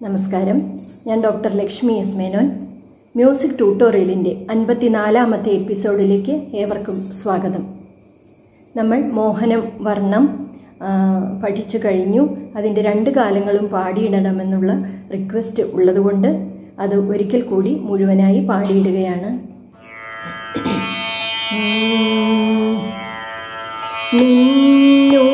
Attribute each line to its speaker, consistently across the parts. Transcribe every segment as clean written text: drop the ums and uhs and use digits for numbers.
Speaker 1: നമസ്കാരം, ഞാൻ doctor Lakshmi S Menon. Music ട്യൂട്ടോറിയലിൻ്റെ 54ാമത്തെ എപ്പിസോഡിലേക്ക് ഏവർക്കും സ്വാഗതം. നമ്മൾ മോഹനം വർണ്ണം പഠിച്ചു കഴിഞ്ഞു. അതിൻ്റെ 2 കാലങ്ങളും പാടിയിടണമെന്നുള്ള റിക്വസ്റ്റ് ഉള്ളതുകൊണ്ട് അത് ഒരിക്കൽ കൂടി മുഴുവനായി പാടിയിടുകയാണ്. നിന്നു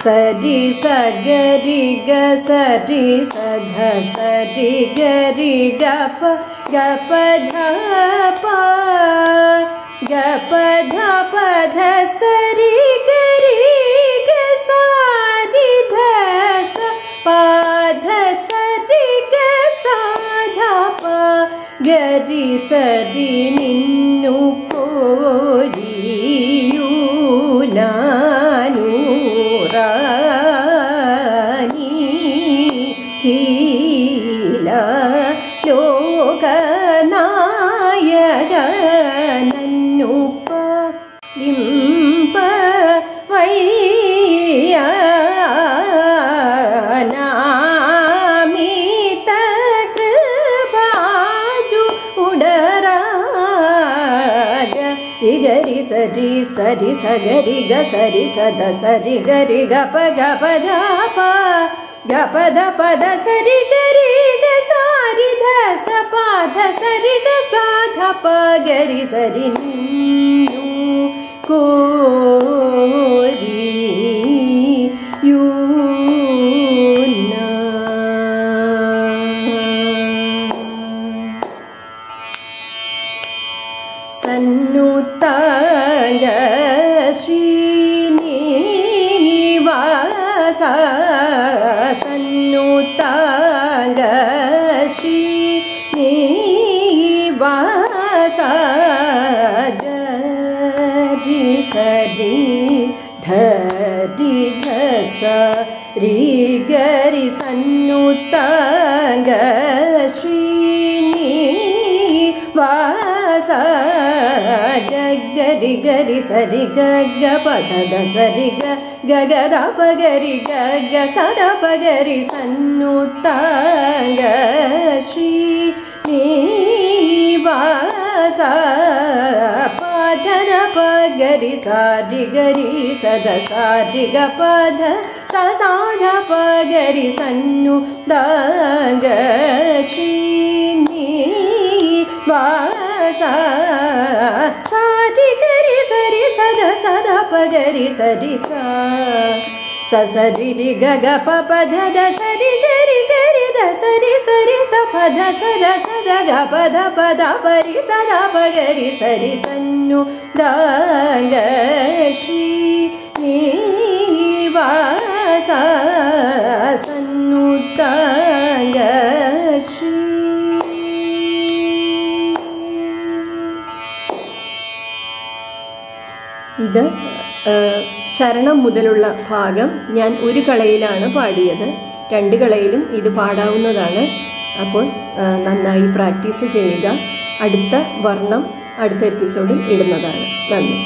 Speaker 1: सरि सगरि ग सरि सध सरि गरि ग प ध प ग प ध प ध सरि गरि ग सारि ध स प ध सरि ग सा ध प गरि सरि निन्नु कोरियु नानु रानी कीला लोकनायक नन्नुप लिंब वैया नामित कृपाजु उडराग गरि सरि सरि सगरि ग सरि सद सरि गरि ग प ध प ग प ध प ध सरि गरि ग सारि ध स प ध सरि ग सा ध प गरि सरि निन्नु कोरियु सन्नुतांग श्रीनिवास सन्नुतांग श्रीनिवास गरि सरि धरि धस रि गरि सन्नुतांग श्रीनिवास गरि गरि सरि ग ग प ध ध सरि ग ग ग ध प गरि ग ग स ध प गरि सन्नुतांग श्रीनिवास प ध ध प गरि सारि गरि स ध सारि ग प ध सा सा ध प गरि सन्नुतांग श्रीनिवास सारि गरि सरि सद सद प गरि सरि सा स सरि रि ग ग प प ध ध सरि गरि गरि ध सरि सरि स പദ സദ സദ ഗ പദ പദ പരി സദ പഗരി സരി സന്നു ദാഗ ശ്രീ നീ വാസ സന്നു ദാഗ ശ്രീ. ഇത് ചരണം മുതലുള്ള ഭാഗം ഞാൻ ഒരു കളയിലാണ് പാടിയത്. 2 കളയിലും ഇത് പാടാവുന്നതാണ്. അപ്പോൾ നന്നായി പ്രാക്ടീസ് ചെയ്യുക. അടുത്ത വർണ്ണം അടുത്ത എപ്പിസോഡിൽ ഇടുന്നതാണ്. നന്ദി.